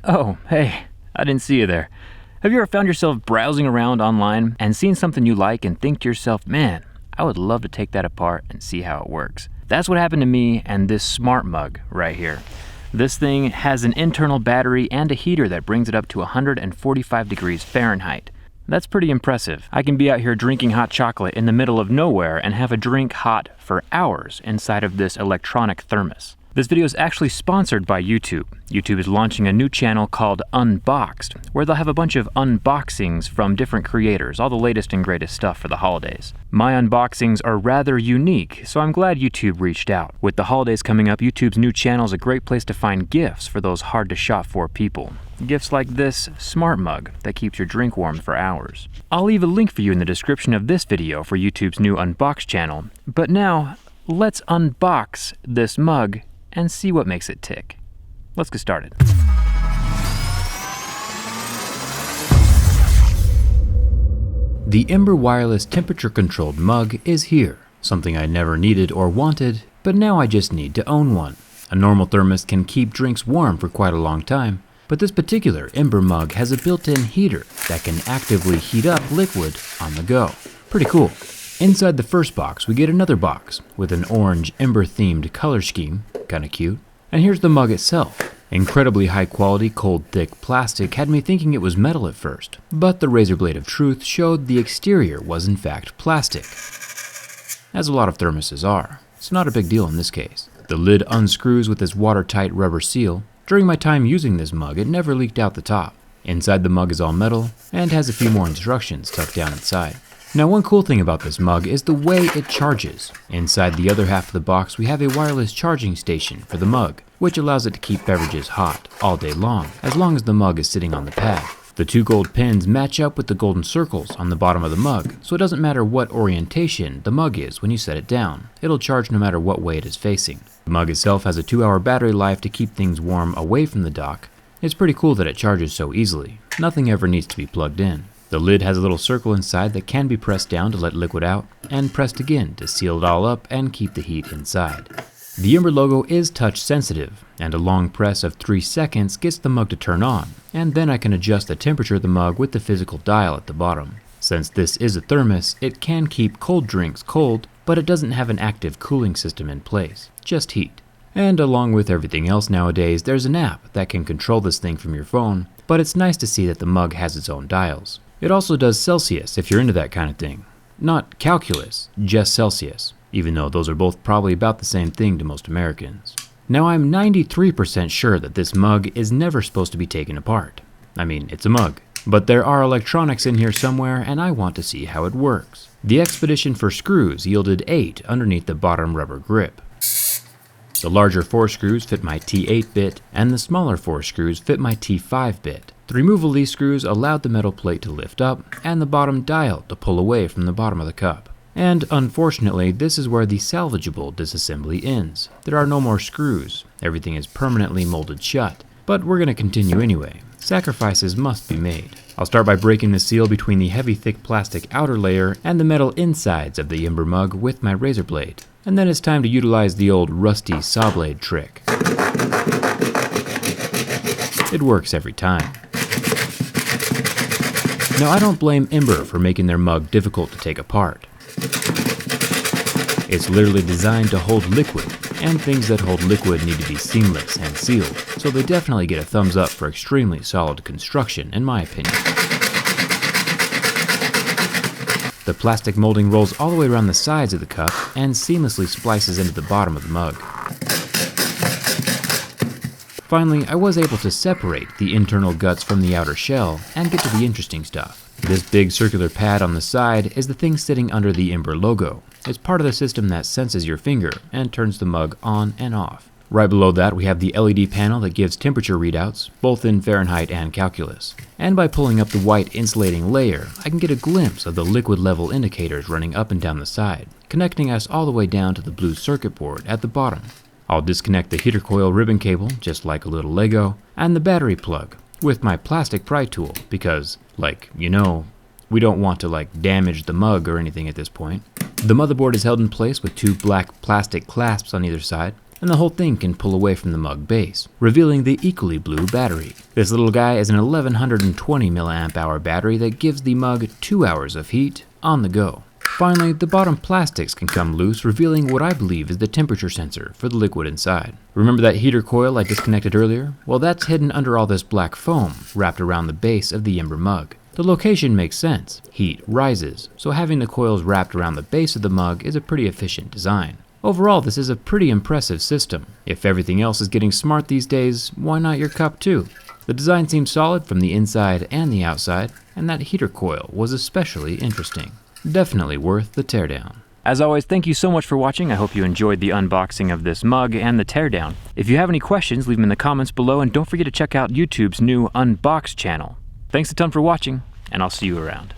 Oh, hey, I didn't see you there. Have you ever found yourself browsing around online and seen something you like and think to yourself, man, I would love to take that apart and see how it works? That's what happened to me and this smart mug right here. This thing has an internal battery and a heater that brings it up to 145 degrees Fahrenheit. That's pretty impressive. I can be out here drinking hot chocolate in the middle of nowhere and have a drink hot for hours inside of this electronic thermos. This video is actually sponsored by YouTube. YouTube is launching a new channel called Unboxed, where they'll have a bunch of unboxings from different creators, all the latest and greatest stuff for the holidays. My unboxings are rather unique, so I'm glad YouTube reached out. With the holidays coming up, YouTube's new channel is a great place to find gifts for those hard to shop for people. Gifts like this smart mug that keeps your drink warm for hours. I'll leave a link for you in the description of this video for YouTube's new Unboxed channel, but now let's unbox this mug and see what makes it tick. Let's get started. The Ember wireless temperature-controlled mug is here, something I never needed or wanted, but now I just need to own one. A normal thermos can keep drinks warm for quite a long time, but this particular Ember mug has a built-in heater that can actively heat up liquid on the go. Pretty cool. Inside the first box, we get another box with an orange Ember-themed color scheme, kinda cute. And here's the mug itself. Incredibly high quality, cold, thick plastic had me thinking it was metal at first, but the razor blade of truth showed the exterior was in fact plastic. As a lot of thermoses are. It's not a big deal in this case. The lid unscrews with this watertight rubber seal. During my time using this mug, it never leaked out the top. Inside the mug is all metal and has a few more instructions tucked down inside. Now, one cool thing about this mug is the way it charges. Inside the other half of the box, we have a wireless charging station for the mug, which allows it to keep beverages hot all day long, as long as the mug is sitting on the pad. The two gold pins match up with the golden circles on the bottom of the mug, so it doesn't matter what orientation the mug is when you set it down. It'll charge no matter what way it is facing. The mug itself has a 2-hour battery life to keep things warm away from the dock. It's pretty cool that it charges so easily. Nothing ever needs to be plugged in. The lid has a little circle inside that can be pressed down to let liquid out, and pressed again to seal it all up and keep the heat inside. The Ember logo is touch sensitive, and a long press of 3 seconds gets the mug to turn on, and then I can adjust the temperature of the mug with the physical dial at the bottom. Since this is a thermos, it can keep cold drinks cold, but it doesn't have an active cooling system in place, just heat. And along with everything else nowadays, there's an app that can control this thing from your phone, but it's nice to see that the mug has its own dials. It also does Celsius if you're into that kind of thing. Not calculus, just Celsius, even though those are both probably about the same thing to most Americans. Now, I'm 93% sure that this mug is never supposed to be taken apart. I mean, it's a mug. But there are electronics in here somewhere, and I want to see how it works. The expedition for screws yielded 8 underneath the bottom rubber grip. The larger 4 screws fit my T8 bit, and the smaller 4 screws fit my T5 bit. The removal of these screws allowed the metal plate to lift up, and the bottom dial to pull away from the bottom of the cup. And unfortunately, this is where the salvageable disassembly ends. There are no more screws. Everything is permanently molded shut. But we're going to continue anyway. Sacrifices must be made. I'll start by breaking the seal between the heavy thick plastic outer layer and the metal insides of the Ember mug with my razor blade. And then it's time to utilize the old rusty saw blade trick. It works every time. Now, I don't blame Ember for making their mug difficult to take apart. It's literally designed to hold liquid, and things that hold liquid need to be seamless and sealed, so they definitely get a thumbs up for extremely solid construction, in my opinion. The plastic molding rolls all the way around the sides of the cup and seamlessly splices into the bottom of the mug. Finally, I was able to separate the internal guts from the outer shell and get to the interesting stuff. This big circular pad on the side is the thing sitting under the Ember logo. It's part of the system that senses your finger and turns the mug on and off. Right below that, we have the LED panel that gives temperature readouts, both in Fahrenheit and calculus. And by pulling up the white insulating layer, I can get a glimpse of the liquid level indicators running up and down the side, connecting us all the way down to the blue circuit board at the bottom. I'll disconnect the heater coil ribbon cable, just like a little Lego, and the battery plug with my plastic pry tool because, we don't want to damage the mug or anything at this point. The motherboard is held in place with 2 black plastic clasps on either side, and the whole thing can pull away from the mug base, revealing the equally blue battery. This little guy is an 1120 mAh battery that gives the mug 2 hours of heat on the go. Finally, the bottom plastics can come loose, revealing what I believe is the temperature sensor for the liquid inside. Remember that heater coil I disconnected earlier? Well, that's hidden under all this black foam wrapped around the base of the Ember mug. The location makes sense. Heat rises, so having the coils wrapped around the base of the mug is a pretty efficient design. Overall, this is a pretty impressive system. If everything else is getting smart these days, why not your cup too? The design seems solid from the inside and the outside, and that heater coil was especially interesting. Definitely worth the teardown. As always, thank you so much for watching. I hope you enjoyed the unboxing of this mug and the teardown. If you have any questions, leave them in the comments below, and don't forget to check out YouTube's new Unbox channel. Thanks a ton for watching, and I'll see you around.